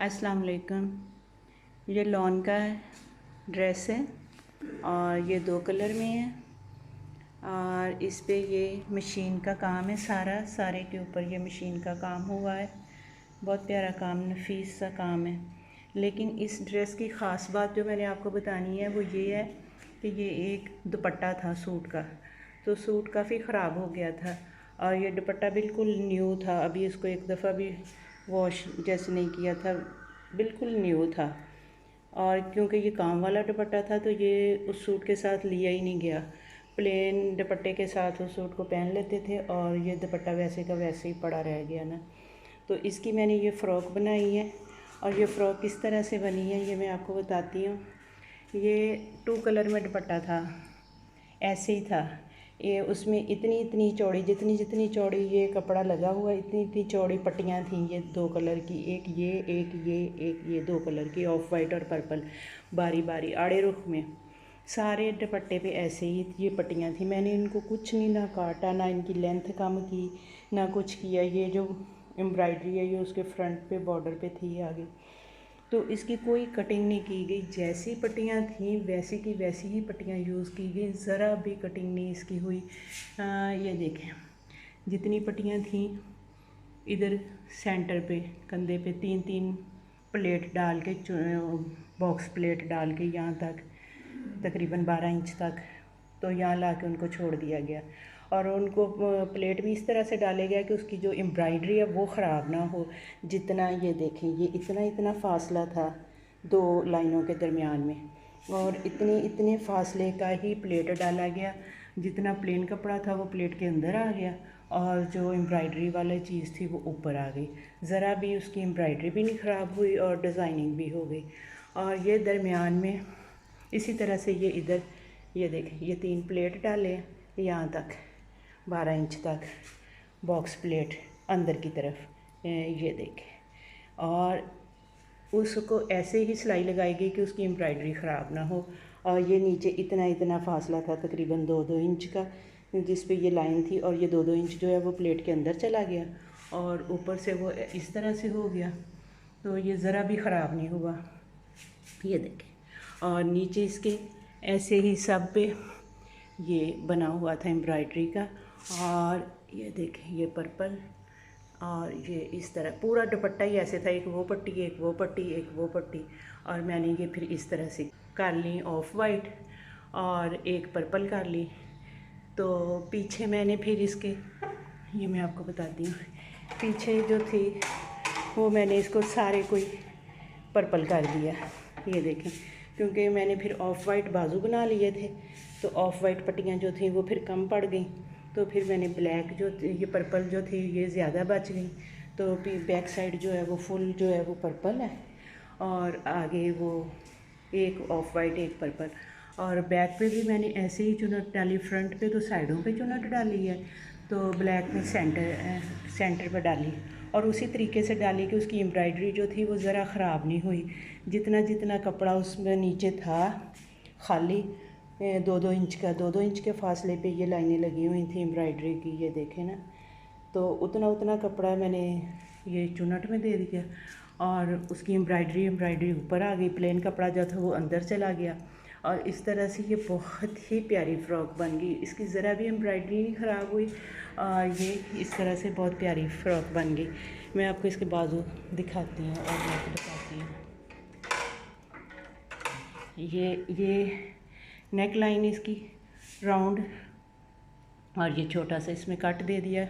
अस्सलाम वालेकुम। ये लॉन का ड्रेस है और ये 2 कलर में है और इस पे ये मशीन का काम है। सारे के ऊपर ये मशीन का काम हुआ है। बहुत प्यारा काम, नफीस सा काम है। लेकिन इस ड्रेस की ख़ास बात जो मैंने आपको बतानी है वो ये है कि ये एक दुपट्टा था सूट का, तो सूट काफ़ी ख़राब हो गया था और ये दुपट्टा बिल्कुल न्यू था। अभी इसको एक दफ़ा भी वॉश जैसे नहीं किया था, बिल्कुल न्यू था। और क्योंकि ये काम वाला दुपट्टा था तो ये उस सूट के साथ लिया ही नहीं गया। प्लेन दुपट्टे के साथ उस सूट को पहन लेते थे और ये दुपट्टा वैसे का वैसे ही पड़ा रह गया ना। तो इसकी मैंने ये फ़्रॉक बनाई है और ये फ़्रॉक किस तरह से बनी है ये मैं आपको बताती हूँ। ये 2 कलर में दुपट्टा था, ऐसे ही था। ये उसमें इतनी इतनी चौड़ी, जितनी जितनी चौड़ी ये कपड़ा लगा हुआ, इतनी इतनी चौड़ी पट्टियाँ थीं। ये 2 कलर की, एक ये 2 कलर की, ऑफ वाइट और पर्पल, बारी बारी आड़े रुख में। सारे दुपट्टे पे ऐसे ही ये पट्टियाँ थी। मैंने इनको कुछ नहीं ना काटा, ना इनकी लेंथ कम की, ना कुछ किया। ये जो एम्ब्रॉयडरी है ये उसके फ्रंट पे बॉर्डर पे थी आगे, तो इसकी कोई कटिंग नहीं की गई। जैसी पट्टियाँ थीं वैसी की वैसी ही पट्टियाँ यूज़ की गई, ज़रा भी कटिंग नहीं इसकी हुई। ये देखें, जितनी पट्टियाँ थीं इधर सेंटर पे कंधे पे 3-3 प्लेट डाल के, बॉक्स प्लेट डाल के यहाँ तक तकरीबन 12 इंच तक, तो यहाँ ला के उनको छोड़ दिया गया। और उनको प्लेट भी इस तरह से डाले गया कि उसकी जो एम्ब्रॉयडरी है वो ख़राब ना हो। जितना ये देखें, ये इतना इतना फासला था 2 लाइनों के दरमियान में, और इतने इतने फासले का ही प्लेट डाला गया। जितना प्लेन कपड़ा था वो प्लेट के अंदर आ गया और जो एम्ब्रॉयडरी वाली चीज़ थी वो ऊपर आ गई। ज़रा भी उसकी एम्ब्रॉयडरी भी नहीं ख़राब हुई और डिज़ाइनिंग भी हो गई। और ये दरमियान में इसी तरह से ये इधर, ये देखें, ये 3 प्लेट डाले यहाँ तक 12 इंच तक, बॉक्स प्लेट अंदर की तरफ, ये देखें। और उसको ऐसे ही सिलाई लगाई गई कि उसकी एम्ब्रॉयडरी ख़राब ना हो। और ये नीचे इतना इतना फासला था तकरीबन 2-2 इंच का, जिस पे ये लाइन थी, और ये 2-2 इंच जो है वो प्लेट के अंदर चला गया और ऊपर से वो इस तरह से हो गया, तो ये ज़रा भी ख़राब नहीं हुआ। ये देखें, और नीचे इसके ऐसे ही सब पे ये बना हुआ था एम्ब्रॉयडरी का। और ये देखें, ये पर्पल, और ये इस तरह पूरा दुपट्टा ही ऐसे था, एक वो पट्टी, एक वो पट्टी, एक वो पट्टी। और मैंने ये फिर इस तरह से कर ली, ऑफ वाइट और एक पर्पल कर ली। तो पीछे मैंने फिर इसके, ये मैं आपको बताती हूँ, पीछे जो थी वो मैंने इसको सारे कोई पर्पल कर दिया। ये देखें, क्योंकि मैंने फिर ऑफ वाइट बाजू बना लिए थे, तो ऑफ वाइट पट्टियाँ जो थी वो फिर कम पड़ गई, तो फिर मैंने ब्लैक जो ये पर्पल जो थी ये ज़्यादा बच गई। तो बैक साइड जो है वो फुल जो है वो पर्पल है और आगे वो एक ऑफ वाइट एक पर्पल। और बैक पे भी मैंने ऐसे ही चुनट डाली, फ्रंट पे तो साइडों पे चुनट डाली है, तो ब्लैक में सेंटर पर डाली और उसी तरीके से डाली कि उसकी एम्ब्रॉयडरी जो थी वो ज़रा ख़राब नहीं हुई। जितना जितना कपड़ा उसमें नीचे था खाली 2-2 इंच का, 2-2 इंच के फासले पे ये लाइनें लगी हुई थी एम्ब्रॉयडरी की, ये देखें ना। तो उतना उतना कपड़ा मैंने ये चुनट में दे दिया और उसकी एम्ब्रॉयडरी ऊपर आ गई, प्लेन कपड़ा जो था वो अंदर चला गया। और इस तरह से ये बहुत ही प्यारी फ़्रॉक बन गई। इसकी ज़रा भी एम्ब्रॉयडरी नहीं ख़राब हुई और ये इस तरह से बहुत प्यारी फ़्रॉक बन गई। मैं आपको इसके बाजू दिखाती हूँ और मैं आपको बताती हूँ। ये नेक लाइन इसकी राउंड, और ये छोटा सा इसमें कट दे दिया।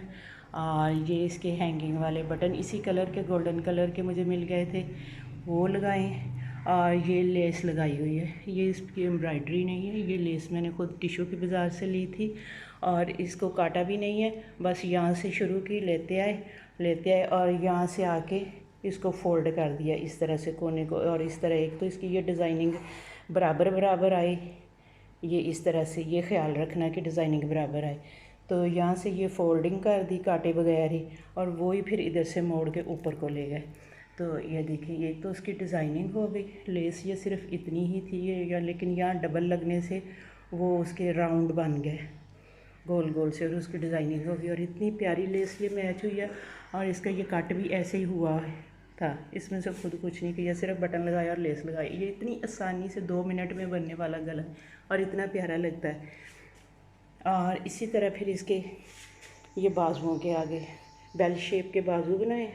और ये इसके हैंगिंग वाले बटन इसी कलर के, गोल्डन कलर के मुझे मिल गए थे, वो लगाए। और ये लेस लगाई हुई है, ये इसकी एम्ब्रॉयडरी नहीं है, ये लेस मैंने खुद टिशू की बाज़ार से ली थी। और इसको काटा भी नहीं है, बस यहाँ से शुरू की, लेते आए और यहाँ से आके इसको फोल्ड कर दिया इस तरह से कोने को। और इस तरह एक तो इसकी ये डिज़ाइनिंग बराबर बराबर आई, ये इस तरह से ये ख्याल रखना कि डिज़ाइनिंग बराबर आए। तो यहाँ से ये फोल्डिंग कर दी कांटे बगैर ही, और वो ही फिर इधर से मोड़ के ऊपर को ले गए। तो ये देखिए, एक तो उसकी डिज़ाइनिंग हो गई। लेस ये सिर्फ इतनी ही थी ये, लेकिन यहाँ डबल लगने से वो उसके राउंड बन गए गोल गोल से, और उसकी डिज़ाइनिंग हो गई। और इतनी प्यारी लेस ये मैच हुई है, और इसका ये कट भी ऐसे ही हुआ है, था, इसमें से खुद कुछ नहीं किया, सिर्फ बटन लगाया और लेस लगाई। ये इतनी आसानी से 2 मिनट में बनने वाला गला और इतना प्यारा लगता है। और इसी तरह फिर इसके ये बाजुओं के आगे बेल शेप के बाजू बनाए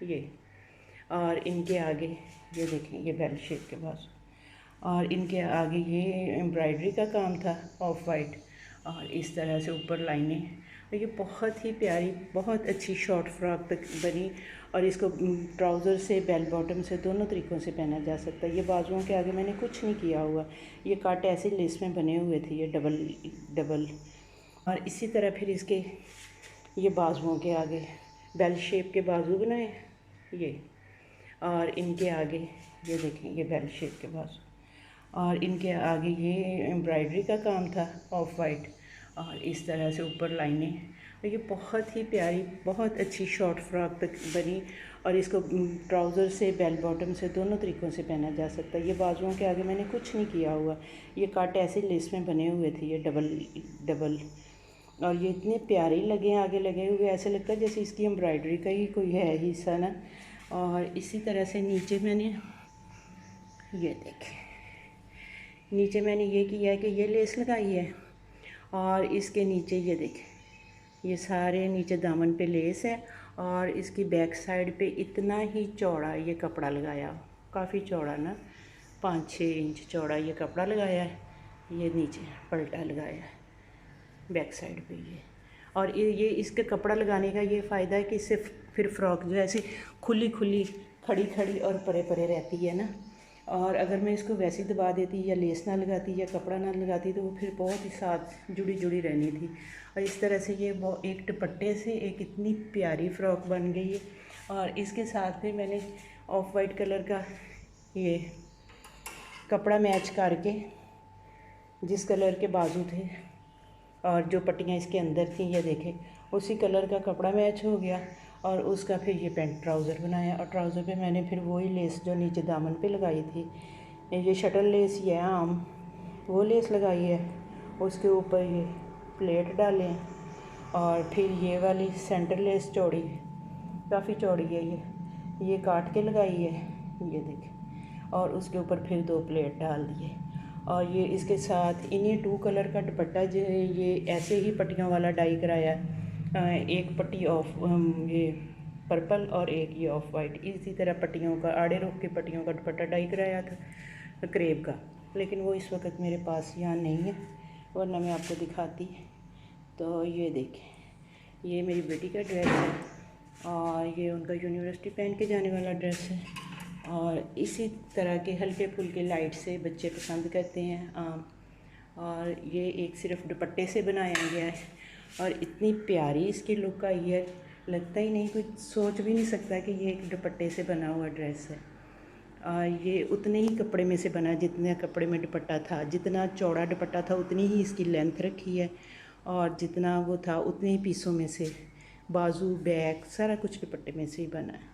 ये, और इनके आगे ये देखें ये बेल शेप के बाजू, और इनके आगे ये एम्ब्रॉयडरी का काम था ऑफ वाइट, और इस तरह से ऊपर लाइनें। और ये बहुत ही प्यारी, बहुत अच्छी शॉर्ट फ्रॉक तक बनी, और इसको ट्राउज़र से बेल बॉटम से दोनों तरीक़ों से पहना जा सकता है। ये बाजुओं के आगे मैंने कुछ नहीं किया हुआ, ये कट ऐसे लेस में बने हुए थे, ये डबल। और इसी तरह फिर इसके ये बाजुओं के आगे बेल शेप के बाजू बनाए ये, और इनके आगे ये देखें ये बेल शेप के बाजू, और इनके आगे ये एम्ब्रॉयडरी का काम था ऑफ वाइट, और इस तरह से ऊपर लाइनें। और ये बहुत ही प्यारी, बहुत अच्छी शॉर्ट फ्रॉक तक बनी, और इसको ट्राउज़र से बेल बॉटम से दोनों तरीक़ों से पहना जा सकता है। ये बाजुओं के आगे मैंने कुछ नहीं किया हुआ, ये कट ऐसे लेस में बने हुए थे, ये डबल। और ये इतने प्यारे लगे, आगे लगे हुए, ऐसे लगता है जैसे इसकी एम्ब्रॉयडरी का ही कोई है हिस्सा ना। और इसी तरह से नीचे मैंने ये देखें, नीचे मैंने ये किया है कि ये लेस लगाई है, और इसके नीचे ये देखें ये सारे नीचे दामन पे लेस है, और इसकी बैक साइड पे इतना ही चौड़ा ये कपड़ा लगाया, काफ़ी चौड़ा ना, 5-6 इंच चौड़ा ये कपड़ा लगाया है, ये नीचे पलटा लगाया है बैक साइड पे ये। और ये इसके कपड़ा लगाने का ये फ़ायदा है कि इससे फिर फ्रॉक जो है ऐसी खुली खुली, खड़ी खड़ी और परे परे रहती है ना। और अगर मैं इसको वैसे ही दबा देती या लेस ना लगाती या कपड़ा ना लगाती तो वो फिर बहुत ही साथ जुड़ी रहनी थी। और इस तरह से ये वो एक दुपट्टे से एक इतनी प्यारी फ़्रॉक बन गई है। और इसके साथ फिर मैंने ऑफ वाइट कलर का ये कपड़ा मैच करके, जिस कलर के बाजू थे और जो पट्टियाँ इसके अंदर थी ये देखें, उसी कलर का कपड़ा मैच हो गया, और उसका फिर ये पैंट ट्राउज़र बनाया। और ट्राउज़र पे मैंने फिर वही लेस जो नीचे दामन पे लगाई थी, ये शटल लेस ये आम वो लेस लगाई है, उसके ऊपर ये प्लेट डाले, और फिर ये वाली सेंटर लेस चौड़ी, काफ़ी चौड़ी है ये काट के लगाई है ये देखें, और उसके ऊपर फिर 2 प्लेट डाल दिए। और ये इसके साथ इन्हीं 2 कलर का दुपट्टा जो है ये ऐसे ही पट्टियों वाला डाई कराया, एक पट्टी ऑफ ये पर्पल और एक ये ऑफ वाइट, इसी तरह पट्टियों का आड़े रुख की पट्टियों का दुपट्टा डाई कराया था क्रेप का, लेकिन वो इस वक्त मेरे पास यहाँ नहीं है, वरना मैं आपको दिखाती। तो ये देखें ये मेरी बेटी का ड्रेस है, और ये उनका यूनिवर्सिटी पहन के जाने वाला ड्रेस है। और इसी तरह के हल्के फुल्के लाइट से बच्चे पसंद करते हैं आम। और ये एक सिर्फ दुपट्टे से बनाया गया है, और इतनी प्यारी इसकी लुक आई है, लगता ही नहीं, कोई सोच भी नहीं सकता कि ये एक दुपट्टे से बना हुआ ड्रेस है। ये उतने ही कपड़े में से बना जितने कपड़े में दुपट्टा था, जितना चौड़ा दुपट्टा था उतनी ही इसकी लेंथ रखी है, और जितना वो था उतने ही पीसों में से बाजू बैक सारा कुछ दुपट्टे में से ही बना है।